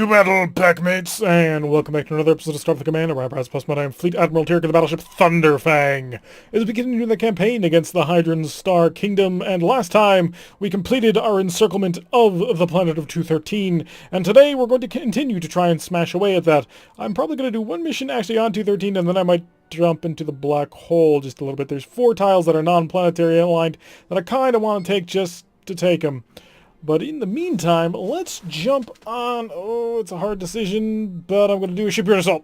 To battle, packmates, and welcome back to another episode of Starfleet Command. Orion Pirates plus I am Fleet Admiral Tyrk of the battleship Thunderfang. As we continue the campaign against the Hydran Star Kingdom, and last time we completed our encirclement of the planet of 213, and today we're going to continue to try and smash away at that. I'm probably going to do one mission actually on 213, and then I might jump into the black hole just a little bit. There's 4 tiles that are non-planetary aligned that I kind of want to take just to take them. But in the meantime, let's jump on... Oh, it's a hard decision, but I'm going to do a shipyard assault.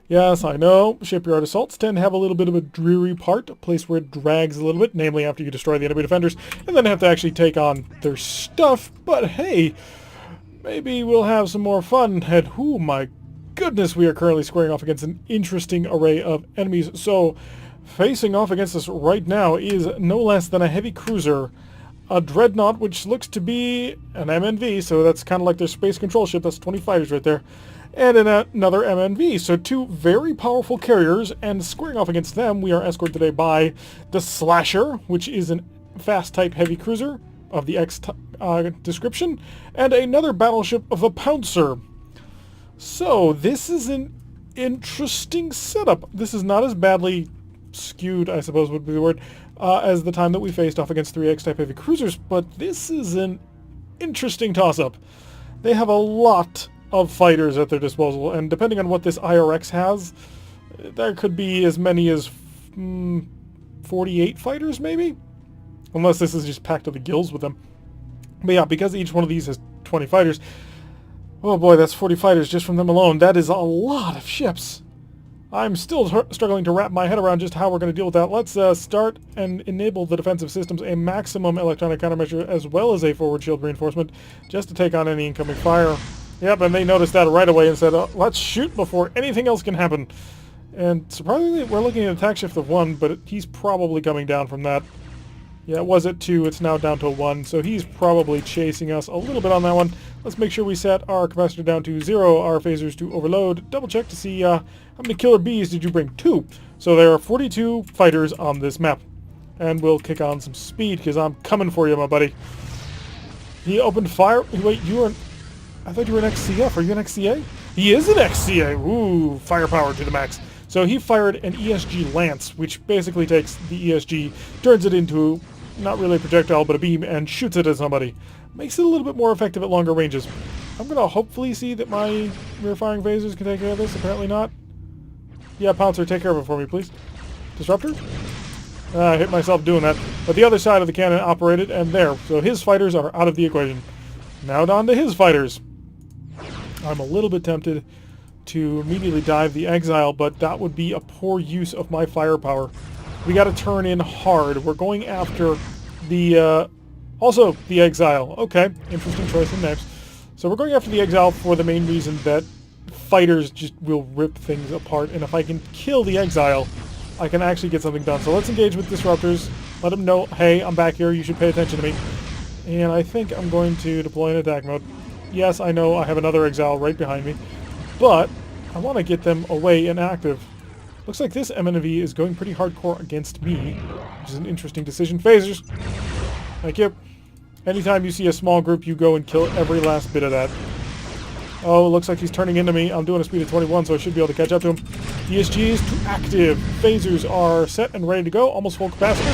Yes, I know. Shipyard assaults tend to have a little bit of a dreary part, a place where it drags a little bit, namely after you destroy the enemy defenders, and then have to actually take on their stuff. But hey, maybe we'll have some more fun. And oh my goodness, we are currently squaring off against an interesting array of enemies. So, facing off against us right now is no less than a heavy cruiser, a dreadnought, which looks to be an MNV, so that's kind of like their space control ship. That's 20 fighters right there. And another MNV, so 2 very powerful carriers, and squaring off against them, we are escorted today by the Slasher, which is an fast-type heavy cruiser of the X description, and another battleship of a Pouncer. So, this is an interesting setup. This is not as badly skewed, I suppose would be the word, as the time that we faced off against 3 X-type heavy cruisers, but this is an interesting toss-up. They have a lot of fighters at their disposal, and depending on what this IRX has, there could be as many as 48 fighters, maybe? Unless this is just packed to the gills with them. But yeah, because each one of these has 20 fighters, oh boy, that's 40 fighters just from them alone. That is a lot of ships. I'm still struggling to wrap my head around just how we're going to deal with that. Let's start and enable the defensive systems a maximum electronic countermeasure as well as a forward shield reinforcement just to take on any incoming fire. Yep, and they noticed that right away and said, let's shoot before anything else can happen. And surprisingly, we're looking at an attack shift of 1, but he's probably coming down from that. Yeah, it was at 2, it's now down to 1, so he's probably chasing us a little bit on that one. Let's make sure we set our capacitor down to 0, our phasers to overload. Double check to see how many killer bees did you bring? 2. So there are 42 fighters on this map. And we'll kick on some speed, because I'm coming for you, my buddy. He opened fire. Wait, I thought you were an XCF. Are you an XCA? He is an XCA. Ooh, firepower to the max. So he fired an ESG Lance, which basically takes the ESG, turns it into not really a projectile, but a beam, and shoots it at somebody. Makes it a little bit more effective at longer ranges. I'm going to hopefully see that my rear-firing phasers can take care of this. Apparently not. Yeah, Pouncer, take care of it for me, please. Disruptor? I hit myself doing that. But the other side of the cannon operated, and there. So his fighters are out of the equation. Now down to his fighters. I'm a little bit tempted to immediately dive the Exile, but that would be a poor use of my firepower. We got to turn in hard. We're going after the, also the Exile. Okay, interesting choice in names. So we're going after the Exile for the main reason that fighters just will rip things apart, and if I can kill the Exile, I can actually get something done. So let's engage with Disruptors. Let them know, hey, I'm back here, you should pay attention to me. And I think I'm going to deploy in attack mode. Yes, I know I have another Exile right behind me, but I want to get them away and active. Looks like this MNV is going pretty hardcore against me, which is an interesting decision. Phasers! Thank you. Anytime you see a small group, you go and kill every last bit of that. Oh, it looks like he's turning into me. I'm doing a speed of 21, so I should be able to catch up to him. ESG is to active. Phasers are set and ready to go. Almost full capacitor.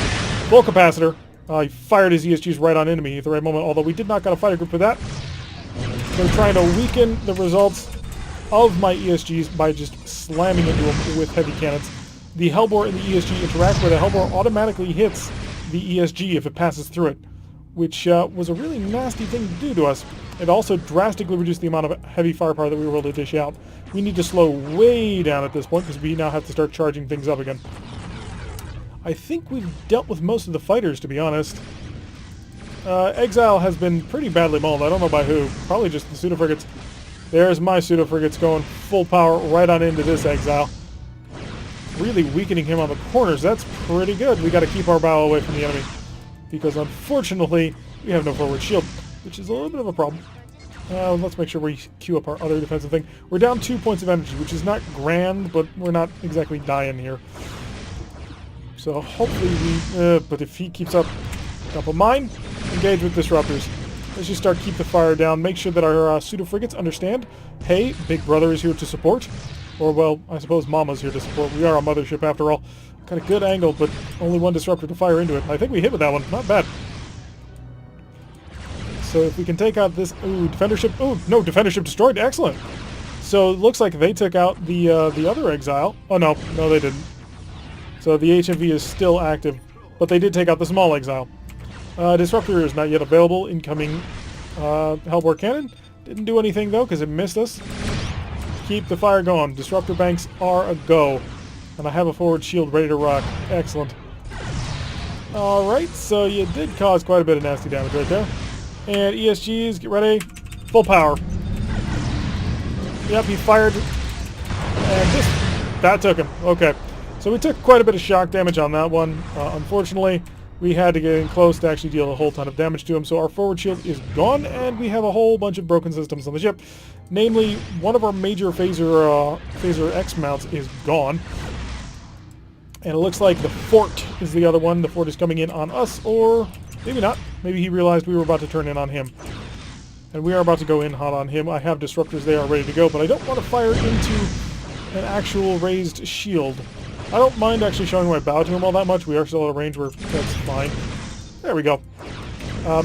Full capacitor. He fired his ESGs right on into me at the right moment, although we did not got a fighter group for that. So I'm trying to weaken the results of my ESGs by just slamming into them with heavy cannons. The Hellbore and the ESG interact, where the Hellbore automatically hits the ESG if it passes through it, which was a really nasty thing to do to us. It also drastically reduced the amount of heavy firepower that we were able to dish out. We need to slow way down at this point, because we now have to start charging things up again. I think we've dealt with most of the fighters, to be honest. Exile has been pretty badly mauled. I don't know by who. Probably just the pseudo-frigates. There's my pseudo-frigates going full power right on into this Exile. Really weakening him on the corners. That's pretty good. We got to keep our bow away from the enemy, because unfortunately we have no forward shield, which is a little bit of a problem. Let's make sure we queue up our other defensive thing. We're down 2 points of energy, which is not grand, but we're not exactly dying here. So hopefully we... but if he keeps up top of mine, engage with Disruptors. Let's just start keep the fire down. Make sure that our pseudo-frigates understand, hey, Big Brother is here to support. Or, well, I suppose Mama's here to support. We are a mothership after all. Got a good angle, but only one disruptor to fire into it. I think we hit with that one. Not bad. So if we can take out this... Ooh, defender ship... Ooh, no, defender ship destroyed. Excellent. So it looks like they took out the other exile. Oh, no. No, they didn't. So the HMV is still active, but they did take out the small exile. Disruptor is not yet available. Incoming Hellbore cannon. Didn't do anything, though, because it missed us. Keep the fire going. Disruptor banks are a go. And I have a forward shield ready to rock. Excellent. Alright, so you did cause quite a bit of nasty damage right there. And ESGs, get ready. Full power. Yep, he fired. And that took him. Okay. So we took quite a bit of shock damage on that one. Unfortunately, we had to get in close to actually deal a whole ton of damage to him. So our forward shield is gone, and we have a whole bunch of broken systems on the ship. Namely, one of our major phaser X mounts is gone. And it looks like the fort is the other one. The fort is coming in on us, or maybe not. Maybe he realized we were about to turn in on him. And we are about to go in hot on him. I have disruptors. They are ready to go, but I don't want to fire into an actual raised shield. I don't mind actually showing my bow to him all that much. We are still at a range where that's fine. There we go.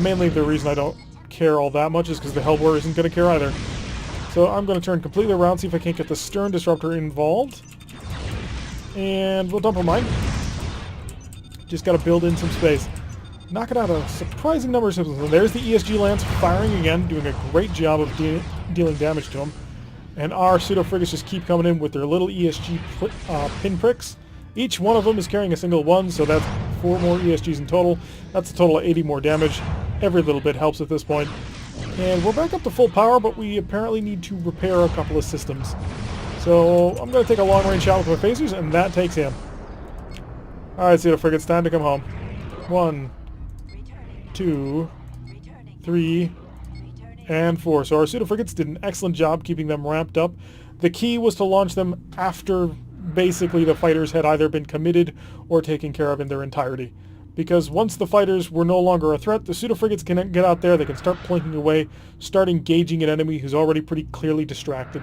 Mainly the reason I don't care all that much is because the Hellbore isn't going to care either. So I'm going to turn completely around, see if I can't get the stern disruptor involved. And we'll dump a mine. Just got to build in some space. Knocking out a surprising number of systems. And there's the ESG Lance firing again, doing a great job of dealing damage to him. And our pseudo-frigates just keep coming in with their little ESG pinpricks. Each one of them is carrying a single one, so that's 4 more ESGs in total. That's a total of 80 more damage. Every little bit helps at this point. And we're back up to full power, but we apparently need to repair a couple of systems. So I'm going to take a long-range shot with my phasers, and that takes him. Alright, pseudo-frigates, time to come home. 1, 2, 3, and 4. So our pseudo-frigates did an excellent job keeping them ramped up. The key was to launch them after basically the fighters had either been committed or taken care of in their entirety. Because once the fighters were no longer a threat, the pseudo-frigates can get out there, they can start plinking away, start engaging an enemy who's already pretty clearly distracted.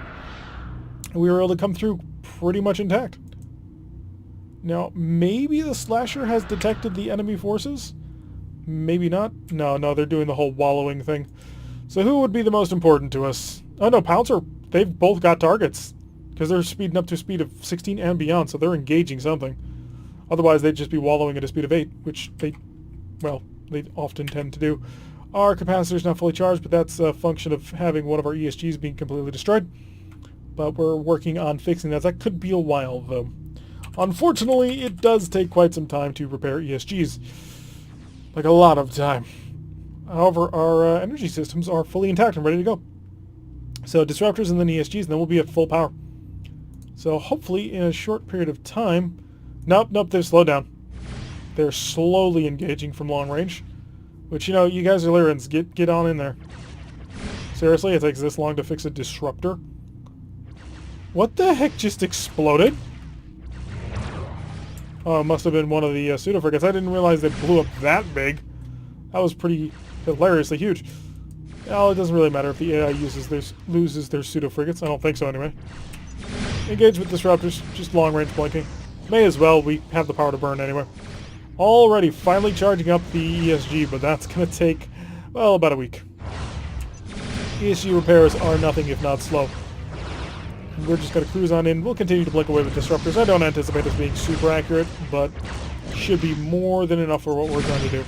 And we were able to come through pretty much intact. Now, maybe the slasher has detected the enemy forces? Maybe not. No, they're doing the whole wallowing thing. So who would be the most important to us? Oh no, Pouncer, they've both got targets. Because they're speeding up to a speed of 16 and beyond, so they're engaging something. Otherwise, they'd just be wallowing at a speed of 8, which they often tend to do. Our capacitor's not fully charged, but that's a function of having one of our ESGs being completely destroyed. But we're working on fixing that. That could be a while, though. Unfortunately, it does take quite some time to repair ESGs. Like a lot of time. However, our energy systems are fully intact and ready to go. So disruptors and then ESGs, and then we'll be at full power. So hopefully in a short period of time... Nope, they've slowed down. They're slowly engaging from long range. Which, you know, you guys are Lyrans. Get on in there. Seriously, it takes this long to fix a disruptor? What the heck just exploded? Oh, it must have been one of the pseudo-frigates. I didn't realize they blew up that big. That was pretty hilariously huge. Well, it doesn't really matter if the AI loses their pseudo-frigates. I don't think so anyway. Engage with disruptors. Just long-range blinking. May as well. We have the power to burn anyway. Already, finally charging up the ESG, but that's going to take, well, about a week. ESG repairs are nothing if not slow. And we're just going to cruise on in. We'll continue to blink away with disruptors. I don't anticipate this being super accurate, but should be more than enough for what we're trying to do.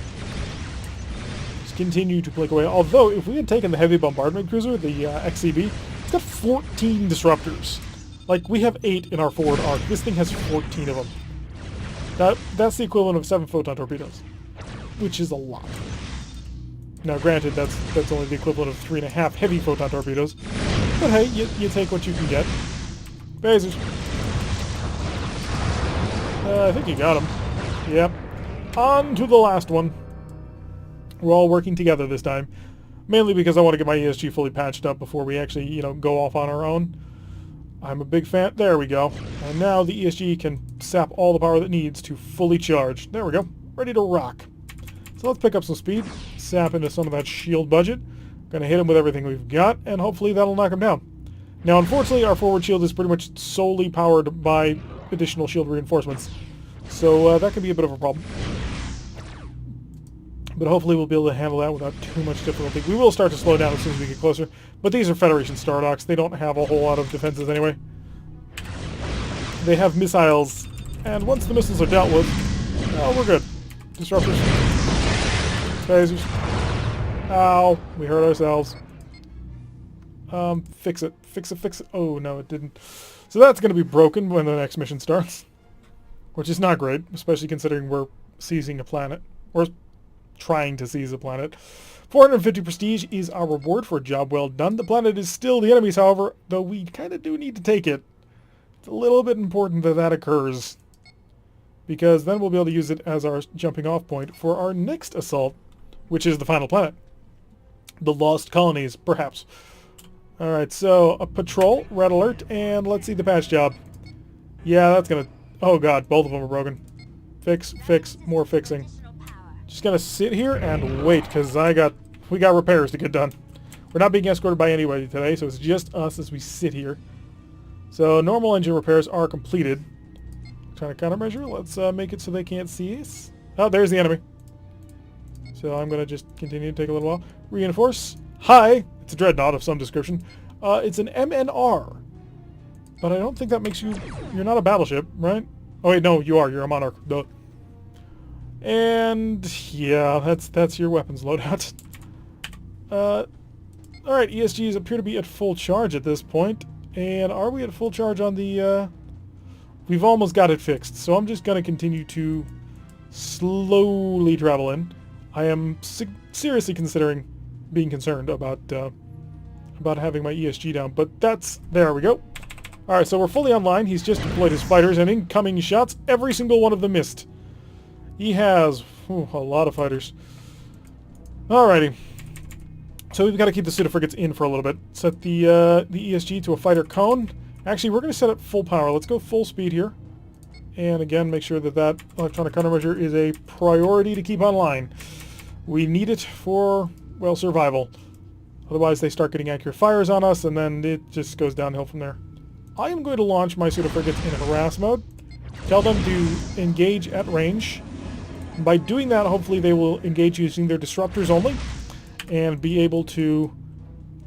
Just continue to blink away. Although, if we had taken the heavy bombardment cruiser, the XCB, it's got 14 disruptors. Like, we have 8 in our forward arc. This thing has 14 of them. That's the equivalent of 7 photon torpedoes, which is a lot. Now, granted, that's only the equivalent of 3.5 heavy photon torpedoes. But hey, you take what you can get. Phasers. I think you got him. Yep. On to the last one. We're all working together this time. Mainly because I want to get my ESG fully patched up before we actually, you know, go off on our own. I'm a big fan. There we go. And now the ESG can sap all the power that it needs to fully charge. There we go. Ready to rock. So let's pick up some speed. Sap into some of that shield budget. Gonna hit him with everything we've got, and hopefully that'll knock him down. Now, unfortunately, our forward shield is pretty much solely powered by additional shield reinforcements. So that could be a bit of a problem. But hopefully we'll be able to handle that without too much difficulty. We will start to slow down as soon as we get closer. But these are Federation Star Docks. They don't have a whole lot of defenses anyway. They have missiles. And once the missiles are dealt with, oh, we're good. Disruptors. Phasers. Ow. We hurt ourselves. Fix it. Fix it, fix it. Oh, no, it didn't. So that's going to be broken when the next mission starts. Which is not great, especially considering we're seizing a planet. We're trying to seize a planet. 450 prestige is our reward for a job well done. The planet is still the enemy's, however, though we kind of do need to take it. It's a little bit important that that occurs, because then we'll be able to use it as our jumping off point for our next assault, which is the final planet. The Lost Colonies, perhaps. Alright, so a patrol, red alert, and let's see the patch job. Yeah, that's gonna... Oh god, both of them are broken. Fix, fix, more fixing. Just gonna sit here and wait, because we got repairs to get done. We're not being escorted by anybody today, so it's just us as we sit here. So normal engine repairs are completed. Trying to countermeasure. Let's make it so they can't see us. Oh, there's the enemy. So I'm gonna just continue to take a little while. Reinforce. Hi! It's a dreadnought of some description. It's an MNR. But I don't think that makes you... You're not a battleship, right? Oh wait, no, you are. You're a monarch. Duh. And yeah, that's your weapons loadout. Alright, ESGs appear to be at full charge at this point. And are we at full charge on the... We've almost got it fixed, so I'm just going to continue to slowly travel in. I am seriously considering being concerned about having my ESG down, but that's... There we go. Alright, so we're fully online. He's just deployed his fighters, and incoming shots, every single one of them missed. He has a lot of fighters. Alrighty. So we've got to keep the pseudo frigates in for a little bit. Set the ESG to a fighter cone. Actually, we're going to set it full power. Let's go full speed here. And again, make sure that that electronic countermeasure is a priority to keep online. We need it for, well, survival. Otherwise, they start getting accurate fires on us, and then it just goes downhill from there. I am going to launch my pseudo frigates in harass mode. Tell them to engage at range. By doing that, hopefully they will engage using their disruptors only and be able to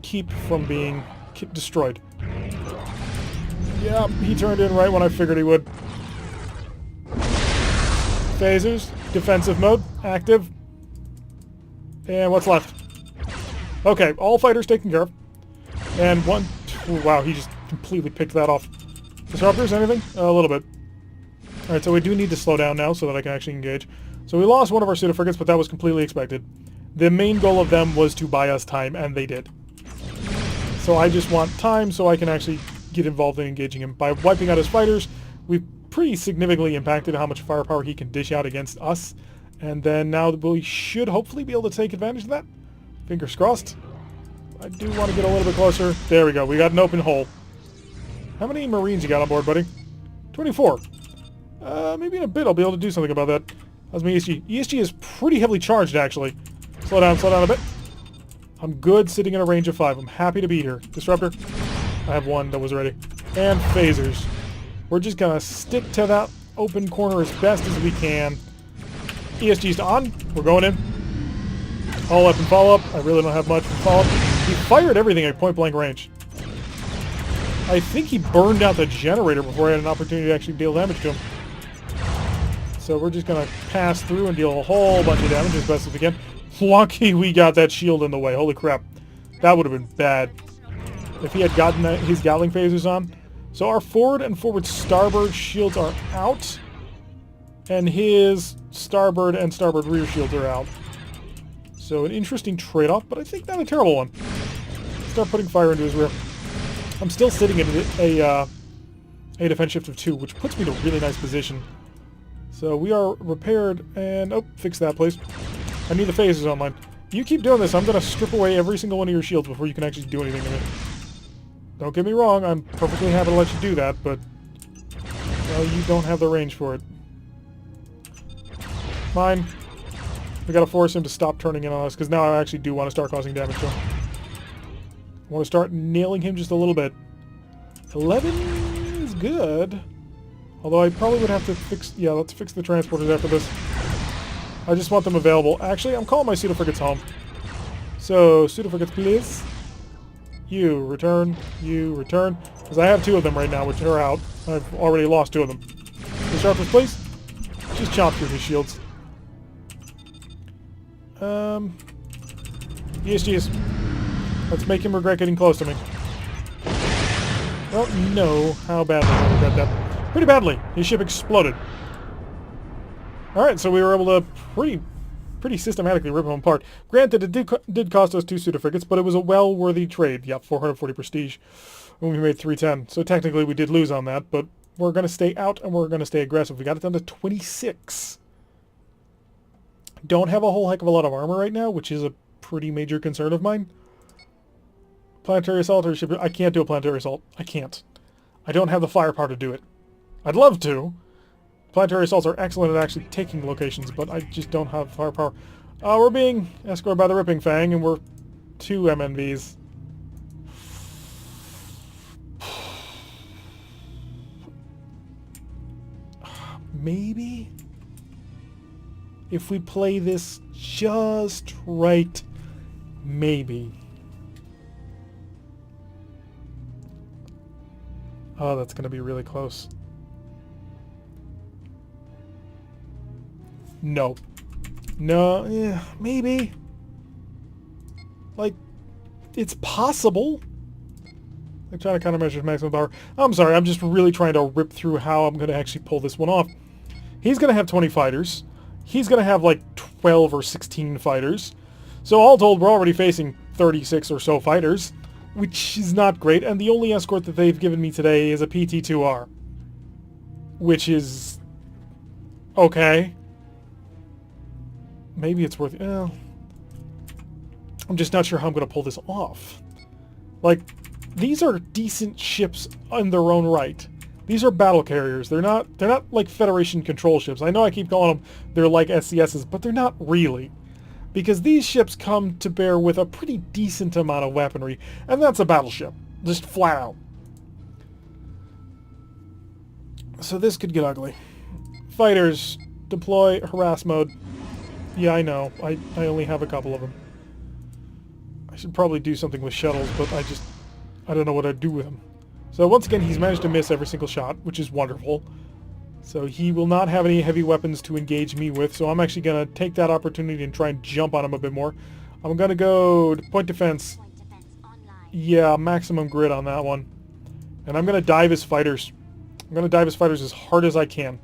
keep from being destroyed. Yeah, he turned in right when I figured he would. Phasers, defensive mode, active. And what's left? Okay, all fighters taken care of. And one... Wow, he just completely picked that off. Disruptors, anything? A little bit. Alright, so we do need to slow down now so that I can actually engage. So we lost one of our pseudo frigates, but that was completely expected. The main goal of them was to buy us time, and they did. So I just want time so I can actually get involved in engaging him. By wiping out his fighters, we've pretty significantly impacted how much firepower he can dish out against us. And then now we should hopefully be able to take advantage of that. Fingers crossed. I do want to get a little bit closer. There we go. We got an open hole. How many Marines you got on board, buddy? 24. Maybe in a bit I'll be able to do something about that. How's my ESG? ESG is pretty heavily charged, actually. Slow down a bit. I'm good sitting in a range of 5. I'm happy to be here. Disruptor. I have one that was ready. And phasers. We're just going to stick to that open corner as best as we can. ESG's on. We're going in. All up and follow-up. I really don't have much for follow-up. He fired everything at point-blank range. I think he burned out the generator before I had an opportunity to actually deal damage to him. So we're just going to pass through and deal a whole bunch of damage as best as we can. Lucky we got that shield in the way. Holy crap. That would have been bad if he had gotten his Gatling phasers on. So our forward and forward starboard shields are out. And his starboard and starboard rear shields are out. So an interesting trade-off, but I think not a terrible one. Start putting fire into his rear. I'm still sitting at a defense shift of 2, which puts me in a really nice position. So we are repaired, and... Oh, fix that, please. I need the phasers online. You keep doing this, I'm going to strip away every single one of your shields before you can actually do anything to me. Don't get me wrong, I'm perfectly happy to let you do that, but... Well, you don't have the range for it. Fine. We gotta force him to stop turning in on us, because now I actually do want to start causing damage to him. I want to start nailing him just a little bit. 11 is good. Although I probably would have to fix... Yeah, let's fix the transporters after this. I just want them available. Actually, I'm calling my pseudo-frigates home. So, pseudo-frigates, please. You return. You return. Because I have 2 of them right now, which are out. I've already lost 2 of them. The sharpers, please. Just chop through his shields. ESGs. Let's make him regret getting close to me. Well, no. How badly I regret that? Pretty badly. His ship exploded. Alright, so we were able to pretty systematically rip him apart. Granted, it did cost us 2 pseudo-frigates, but it was a well-worthy trade. Yep, 440 prestige. And we made 310. So technically we did lose on that, but we're going to stay out and we're going to stay aggressive. We got it down to 26. Don't have a whole heck of a lot of armor right now, which is a pretty major concern of mine. Planetary assault or ship... I can't do a planetary assault. I can't. I don't have the firepower to do it. I'd love to. Planetary assaults are excellent at actually taking locations, but I just don't have firepower. We're being escorted by the Ripping Fang, and we're 2 MNVs. Maybe? If we play this just right, maybe. Oh, that's going to be really close. No. No, yeah, maybe. Like, it's possible. I'm trying to countermeasure maximum power. I'm sorry, I'm just really trying to rip through how I'm going to actually pull this one off. He's going to have 20 fighters. He's going to have like 12 or 16 fighters. So all told, we're already facing 36 or so fighters, which is not great. And the only escort that they've given me today is a PT-2R, which is okay. Maybe it's worth... I'm just not sure how I'm going to pull this off. Like, these are decent ships in their own right. These are battle carriers. They're not like Federation control ships. I know I keep calling them they're like SCSs, but they're not really. Because these ships come to bear with a pretty decent amount of weaponry, and that's a battleship. Just flat out. So this could get ugly. Fighters, deploy harass mode. Yeah, I know. I only have a couple of them. I should probably do something with shuttles, but I don't know what I'd do with them. So once again, he's managed to miss every single shot, which is wonderful. So he will not have any heavy weapons to engage me with, so I'm actually going to take that opportunity and try and jump on him a bit more. I'm going to go to point defense. Yeah, maximum grid on that one. And I'm going to dive his fighters. I'm going to dive his fighters as hard as I can.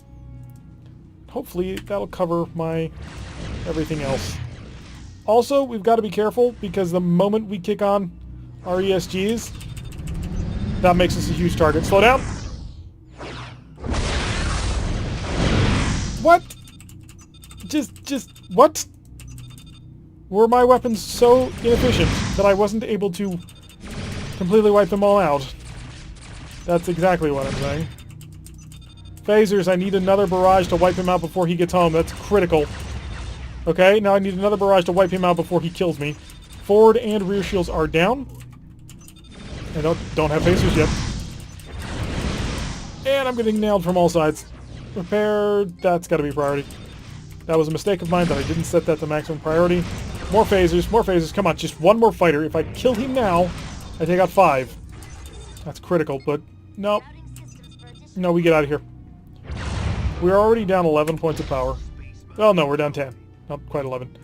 Hopefully that'll cover my everything else. Also, we've got to be careful, because the moment we kick on our ESGs, that makes us a huge target. Slow down. What? Just, what? Were my weapons so inefficient that I wasn't able to completely wipe them all out? That's exactly what I'm saying. Phasers, I need another barrage to wipe him out before he gets home. That's critical. Okay, now I need another barrage to wipe him out before he kills me. Forward and rear shields are down. I don't have phasers yet. And I'm getting nailed from all sides. Repair, that's got to be priority. That was a mistake of mine that I didn't set that to maximum priority. More phasers, more phasers. Come on, just one more fighter. If I kill him now, I take out 5. That's critical, but nope. No, we get out of here. We're already down 11 points of power. Oh no, we're down 10. Not quite 11.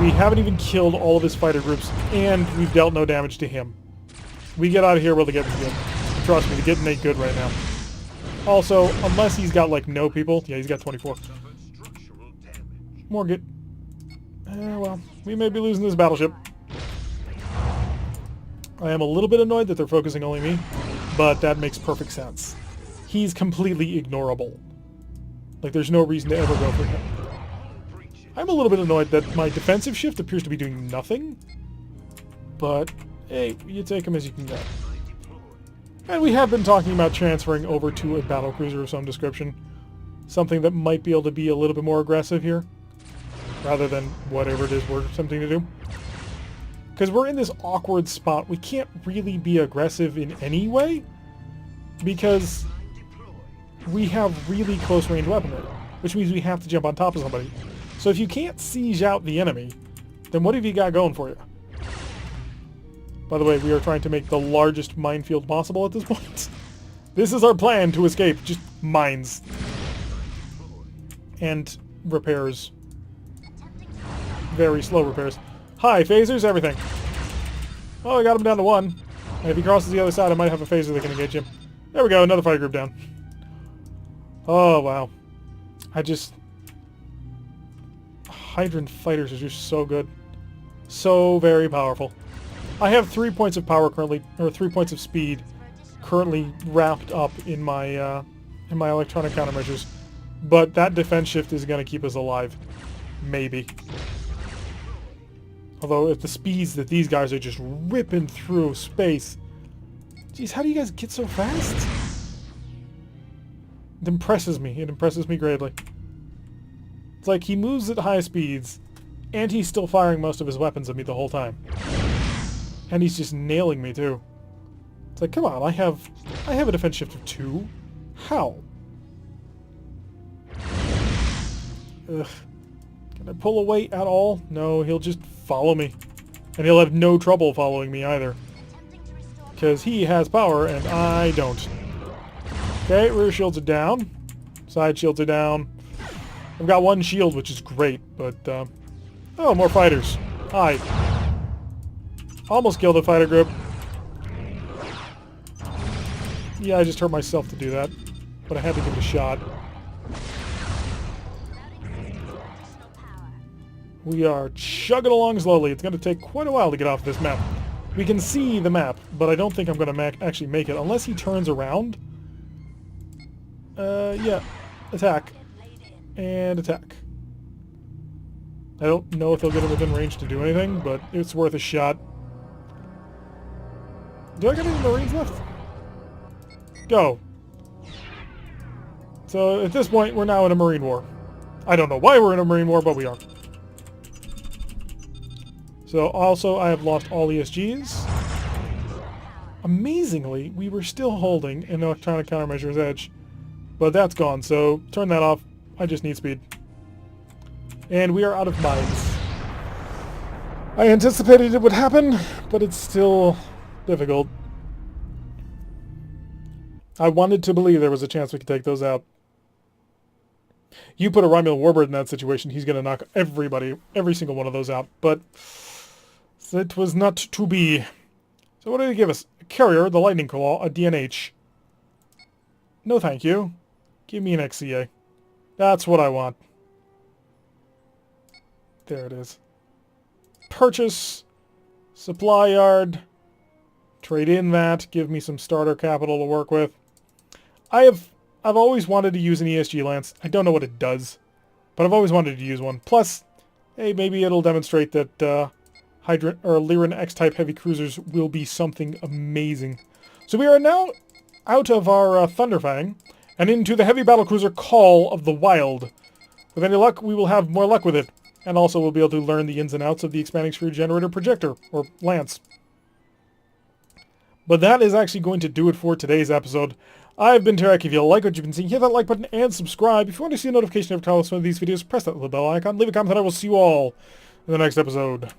We haven't even killed all of his fighter groups, and we've dealt no damage to him. We get out of here, we'll get good. Trust me, the getting ain't good right now. Also, unless he's got, like, no people... Yeah, he's got 24. More get... well, we may be losing this battleship. I am a little bit annoyed that they're focusing only me, but that makes perfect sense. He's completely ignorable. Like, there's no reason to ever go for him. I'm a little bit annoyed that my defensive shift appears to be doing nothing, but, hey, you take him as you can get. And we have been talking about transferring over to a battlecruiser of some description. Something that might be able to be a little bit more aggressive here, rather than whatever it is we're attempting to do. Because we're in this awkward spot. We can't really be aggressive in any way. Because we have really close range weaponry. Which means we have to jump on top of somebody. So if you can't siege out the enemy, then what have you got going for you? By the way, we are trying to make the largest minefield possible at this point. This is our plan to escape. Just mines. And repairs. Very slow repairs. Hi, phasers, everything. Oh, I got him down to 1. And if he crosses the other side, I might have a phaser that can engage him. There we go, another fighter group down. Oh, wow. Hydrant fighters are just so good. So very powerful. I have 3 points of power currently, or 3 points of speed currently wrapped up in my electronic countermeasures. But that defense shift is going to keep us alive. Maybe. Although at the speeds that these guys are just ripping through space. Jeez, how do you guys get so fast? It impresses me. It impresses me greatly. It's like he moves at high speeds, and he's still firing most of his weapons at me the whole time. And he's just nailing me too. It's like, come on, I have a defense shift of 2. How? Ugh. Can I pull away at all? No, he'll just follow me. And he'll have no trouble following me either. Because he has power and I don't. Okay, rear shields are down. Side shields are down. I've got 1 shield, which is great, but, oh, more fighters. Hi. Almost killed the fighter group. Yeah, I just hurt myself to do that. But I had to give it a shot. We are chugging along slowly. It's going to take quite a while to get off this map. We can see the map, but I don't think I'm going to actually make it, unless he turns around. Yeah. Attack. And attack. I don't know if he'll get him within range to do anything, but it's worth a shot. Do I got any Marines left? Go. So at this point, we're now in a Marine war. I don't know why we're in a Marine war, but we are. So also, I have lost all ESGs. Amazingly, we were still holding an electronic countermeasures edge, but that's gone, so turn that off. I just need speed. And we are out of mines. I anticipated it would happen, but it's still difficult. I wanted to believe there was a chance we could take those out. You put a Romulan Warbird in that situation, he's going to knock everybody, every single one of those out, but it was not to be. So what did he give us? A carrier, the Lightning Claw, a DNH. No thank you. Give me an XCA. That's what I want. There it is. Purchase. Supply yard. Trade in that. Give me some starter capital to work with. I've always wanted to use an ESG Lance. I don't know what it does, but I've always wanted to use one. Plus, hey, maybe it'll demonstrate that Hydra or Lyran X-type heavy cruisers will be something amazing. So we are now out of our Thunderfang and into the heavy battlecruiser Call of the Wild. With any luck, we will have more luck with it, and also we'll be able to learn the ins and outs of the expanding sphere generator projector, or Lance. But that is actually going to do it for today's episode. I've been Tarek. If you like what you've been seeing, hit that like button and subscribe. If you want to see a notification every time I post one of these videos, press that little bell icon, leave a comment, and I will see you all in the next episode.